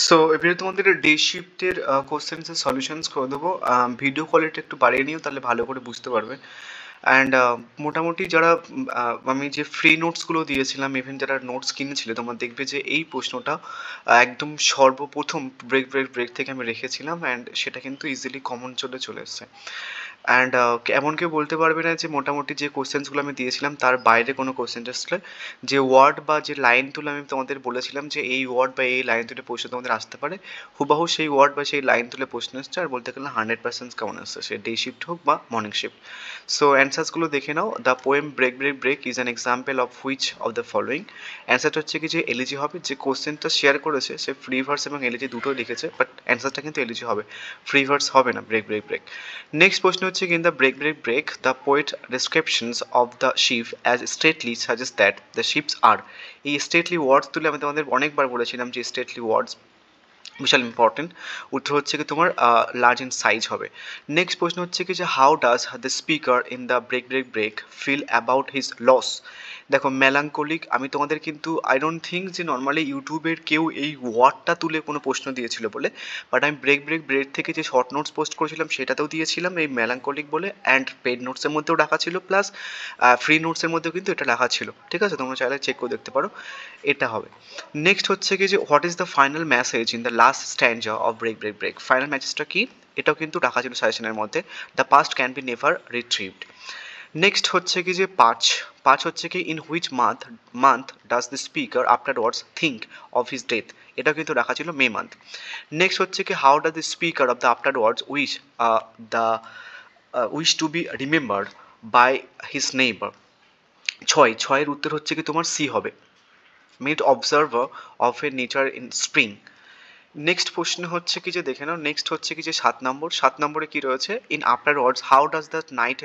So এবারে তোমাদের day শিফটের কোশ্চেন্সের solutions করে দেবো। ভিডিও কোয়ালিটি একটু বাড়িয়ে নিও, তাহলে ভালো করে বুঝতে পারবে। অ্যান্ড মোটামুটি যারা আমি যে ফ্রি নোটসগুলো দিয়েছিলাম, ইভেন যারা নোটস কিনেছিলে, তোমরা দেখবে যে এই প্রশ্নটা একদম সর্বপ্রথম ব্রেক ব্রেক ব্রেক থেকে আমি রেখেছিলাম, অ্যান্ড সেটা কিন্তু ইজিলি কমন চলে এসছে। অ্যান্ড এমন কেউ বলতে পারবে না যে মোটামুটি যে কোশ্চেন্সগুলো আমি দিয়েছিলাম তার বাইরে কোনো কোশ্চেন আসলে, যে ওয়ার্ড বা যে লাইন তুলে আমি তোমাদের বলেছিলাম যে এই ওয়ার্ড বা এই লাইন তুলে প্রশ্ন তোমাদের আসতে পারে, হুবাহু সেই ওয়ার্ড বা সেই লাইন তুলে প্রশ্ন এসছে। আর বলতে গেলে 100% কেমন আসছে, সে ডে শিফট হোক বা মর্নিং শিফট। সো অ্যান্সার্সগুলো দেখে নাও। The poem break break break is an example of which of the following. অ্যান্সারটা হচ্ছে কি যে এলিজি হবে। যে কোশ্চেনটা শেয়ার করেছে সে ফ্রি ভার্স এবং এলিজি দুটোই লিখেছে, বাট অ্যান্সারটা কিন্তু এলিজি হবে, ফ্রি ভার্স হবে না ব্রেক ব্রেক ব্রেক। নেক্সট প্রশ্ন হচ্ছে কি, in the break break break the poet descriptions of the ship as stately suggest that the ships are. এই স্টেটলি ওয়ার্ডস তুলে আমি তোমাদের অনেকবার বলেছিলাম যে স্টেটলি ওয়ার্ডস বিশাল ইম্পর্টেন্ট। উত্তর হচ্ছে কি তোমার লার্জ ইন সাইজ হবে। নেক্সট প্রশ্ন হচ্ছে কি যে how does the speaker in the break break break feel about his loss. দেখো মেলাঙ্কলিক, আমি তোমাদের কিন্তু আই ডোন্ট থিঙ্ক যে নর্মালি ইউটিউবের কেউ এই ওয়ার্ডটা তুলে কোনো প্রশ্ন দিয়েছিল বলে, বাট আমি ব্রেক ব্রেক ব্রেক থেকে যে শর্ট নোটস পোস্ট করেছিলাম সেটাতেও দিয়েছিলাম এই মেলাঙ্কলিক বলে, অ্যান্ড পেড নোটসের মধ্যেও রাখা ছিল, প্লাস ফ্রি নোটসের মধ্যেও কিন্তু এটা রাখা ছিল। ঠিক আছে, তোমরা চাইলে চেক করে দেখতে পারো, এটা হবে। নেক্সট হচ্ছে কি যে what is the final message in the last stanza of break break break. Final মেসেজটা কি, এটাও কিন্তু রাখা ছিল সাজেশনের মধ্যে, the past can be never retrieved. Next হচ্ছে কি যে পাঁচ পাঁচ হচ্ছে কি in which month does the speaker afterwards think of his death. এটা কিন্তু রাখা ছিল মে মান্থ। নেক্সট হচ্ছে কি how does the speaker of the afterwards the wish two B remembered by his neighbour. ছয়ের উত্তর হচ্ছে কি তোমার সি হবে, made observer of a nature in spring. Next প্রশ্ন হচ্ছে কি যে দেখে নাও, নেক্সট হচ্ছে কি যে সাত নম্বরে কি রয়েছে, in after words how does the night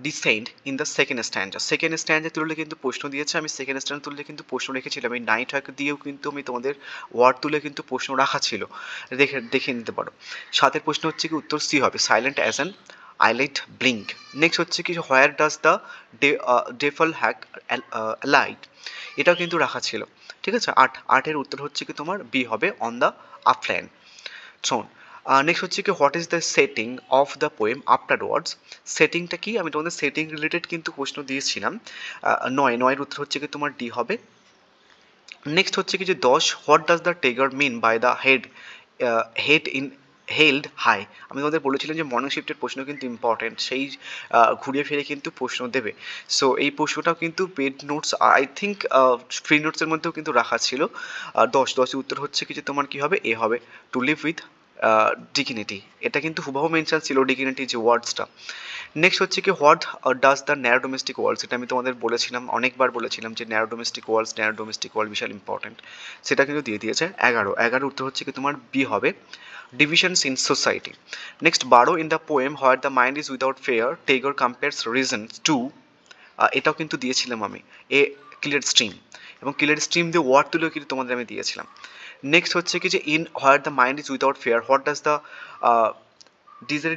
descend in the second স্ট্যান্ডা। Second স্ট্যান্ডে তুললে কিন্তু প্রশ্ন দিয়েছে, আমি সেকেন্ড স্ট্যান্ড তুললে কিন্তু প্রশ্ন রেখেছিলাম, এই নাইট হ্যাক দিয়েও কিন্তু আমি তোমাদের ওয়ার্ড তুলে কিন্তু প্রশ্ন রাখা ছিল, দেখে নিতে পারো। সাতের প্রশ্ন হচ্ছে কি উত্তর সি হবে, silent as an eyelid blink. Next হচ্ছে কি where does the dewfall hawk light. এটাও কিন্তু রাখা ছিল। ঠিক আছে, আটের উত্তর হচ্ছে কি তোমার বি হবে, অন দ্য আপল্যান্ড। শোন, নেক্সট হচ্ছে কি what is the setting of the poem afterwards. সেটিংটা কি, আমি তোমাদের সেটিং রিলেটেড কিন্তু প্রশ্ন দিয়েছিলাম। নয়ের উত্তর হচ্ছে কি তোমার ডি হবে। নেক্সট হচ্ছে কি যে 10, what does the Tagore mean by the head in held high. আমি তোমাদের বলেছিলাম যে মর্নিং শিফটের প্রশ্ন কিন্তু ইম্পর্টেন্ট, সেই ঘুরিয়ে ফিরে কিন্তু প্রশ্ন দেবে। সো এই প্রশ্নটাও কিন্তু paid notes, I think free নোটসের মধ্যেও কিন্তু রাখা ছিল। 10 উত্তর হচ্ছে কি যে তোমার কি হবে, এ হবে, টু লিভ উইথ ডিগনিটি। এটা কিন্তু হুবহু মেনশন ছিল ডিগনিটি যে ওয়ার্ডসটা। নেক্সট হচ্ছে কি what does the narrow domestic worlds. এটা আমি তোমাদের বলেছিলাম, অনেকবার বলেছিলাম যে ন্যারো ডোমেস্টিক ওয়ার্ল্ড বিশাল ইম্পর্টেন্ট, সেটা কিন্তু দিয়ে দিয়েছে। 11 উত্তর হচ্ছে কি তোমার বি হবে, divisions in society. Next 12, in the poem where the mind is without fear Tagore compares reason to. এটাও কিন্তু দিয়েছিলাম আমি, এ ক্লিয়ার স্ট্রিম, এবং ক্লিয়ার স্ট্রিম দিয়ে ওয়ার্ড তুলেও কিন্তু তোমাদের আমি দিয়েছিলাম। নেক্সট হচ্ছে কি যে in where the mind is without fear what does the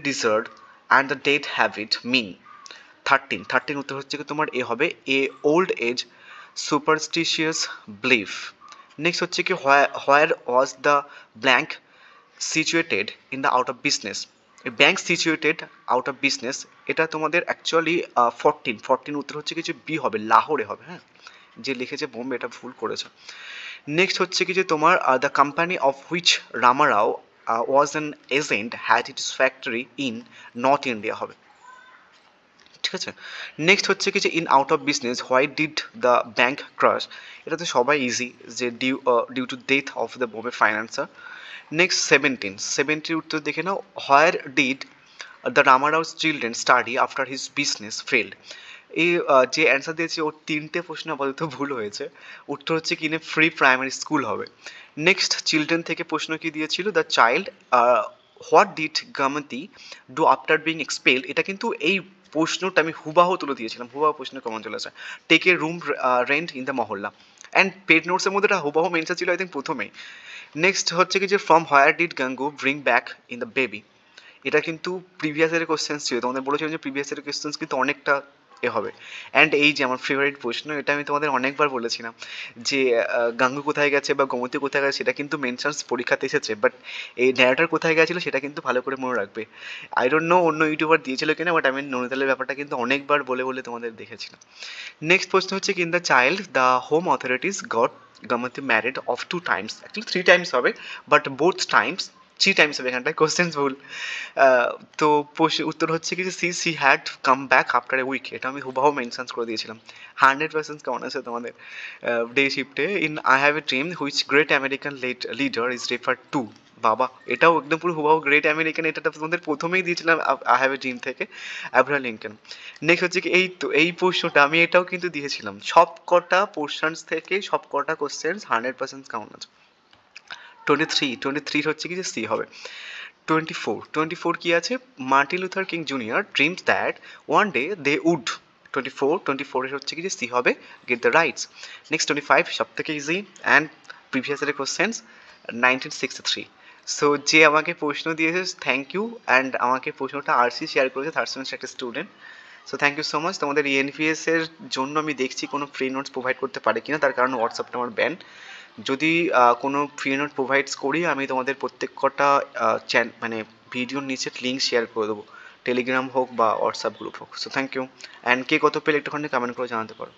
desert and the dead habit mean. 13 উত্তর হচ্ছে কি তোমার এ হবে, a old age superstitious belief. Next হচ্ছে কি where was the bank situated in the out of business. Bank situated out of business, এটা তোমাদের actually 14 উত্তর হচ্ছে কি যে বি হবে, লাহোরে হবে। হ্যাঁ, যে লিখেছে বোম্বে এটা ভুল করেছে। নেক্সট হচ্ছে কি যে তোমার the company of which Ramarao was an agent had its factory in North India হবে। ঠিক আছে, নেক্সট হচ্ছে কি যে in out of business why did the bank crash. এটা তো সবাই ইজি, যে due to death of the Bombay financier. Next 17 উত্তর দেখে নাও, where did the Ramarao's children study after his business failed. এই যে অ্যান্সার দিয়েছে ওর তিনটে প্রশ্ন আপাতত ভুল হয়েছে, উত্তর হচ্ছে কি না ফ্রি প্রাইমারি স্কুল হবে। নেক্সট চিলড্রেন থেকে প্রশ্ন কি দিয়েছিল, the child what did Gomti do after being expelled. এটা কিন্তু এই প্রশ্নটা আমি হুবাহু তুলে দিয়েছিলাম, হুবাহু প্রশ্ন কেমন চলে আসে, take a room rent in the mohalla, and paid নোটসের মধ্যে এটা হুবাহু মেনশন ছিল আই থিঙ্ক প্রথমেই। নেক্সট হচ্ছে কি যে from where did Gangu bring back in the baby. এটা কিন্তু প্রিভিয়াস ইয়ারের কোশ্চেন্স ছিল, তোমাদের বলেছিলাম যে প্রিভিয়াস ইয়ারের কোশ্চেন্স কিন্তু অনেকটা এ হবে। অ্যান্ড এই যে আমার ফেভারিট প্রশ্ন, এটা আমি তোমাদের অনেকবার বলেছিলাম যে গাঙ্গু কোথায় গেছে বা গোমতী কোথায় গেছে সেটা কিন্তু মেনশনস পরীক্ষাতে এসেছে, বাট এই ন্যারেটার কোথায় গেছিলো সেটা কিন্তু ভালো করে মনে রাখবে। আই ডোন্ট নো অন্য ইউটিউবার দিয়েছিল কিনা, বাট আমি নৈনিতালের ব্যাপারটা কিন্তু অনেকবার বলে বলে তোমাদের দেখেছিলাম। নেক্সট প্রশ্ন হচ্ছে, in the child the home authorities goat Gamati married of 2 times, actually 3 times হবে, but both times 3 times হবে এখানটায়, কোশ্চেন্স ভুল। তো উত্তর হচ্ছে কি যে she had come back after a week, এটা আমি হুবাহু মেনশন করে দিয়েছিলাম। 100% কেমন আছে তোমাদের ডে শিফটে? In I have a dream which great American leader is refer to, বাবা এটাও একদম পুরো হুবাহু গ্রেট আমেরিকান, এটা তোমাদের প্রথমেই দিয়েছিলাম আই হ্যাভ এ ড্রিম থেকে, অ্যাব্রাহাম লিঙ্কন। নেক্সট হচ্ছে কি, এই তো এই প্রশ্নটা আমি এটাও কিন্তু দিয়েছিলাম, সব কটা পোর্শনস থেকে সব কটা কোশ্চেন্স 100% কাউন্ট আছে। 23 হচ্ছে কি যে সি হবে। 24 কি আছে, Martin Luther King junior dreams that one day they would, 24 এর হচ্ছে কি যে সি হবে, গেট দ্য রাইটস। নেক্সট 25 সব থেকে ইজি অ্যান্ড প্রিভিয়াস ইয়ারের কোশ্চেন্স, 1963। সো যে আমাকে প্রশ্ন দিয়েছে থ্যাংক ইউ, অ্যান্ড আমাকে প্রশ্নটা আরসি শেয়ার করেছে, থার্ড সেমিস্টার একটা student. So thank you so much. তোমাদের ইএনভিএস এর জন্য আমি দেখছি কোনো ফ্রি নোটস প্রোভাইড করতে পারে কিনা, তার কারণ হোয়াটসঅ্যাপটা আমার ব্যান। যদি কোনো ফ্রি নোট প্রোভাইডস করি আমি তোমাদের প্রত্যেক কটা মানে ভিডিওর নিচে লিঙ্ক শেয়ার করে দেবো, টেলিগ্রাম হোক বা হোয়াটসঅ্যাপ গ্রুপ হোক। সো থ্যাংক ইউ, অ্যান্ড কে কত পেলে একটুখানি কমেন্ট করে জানাতে পারো।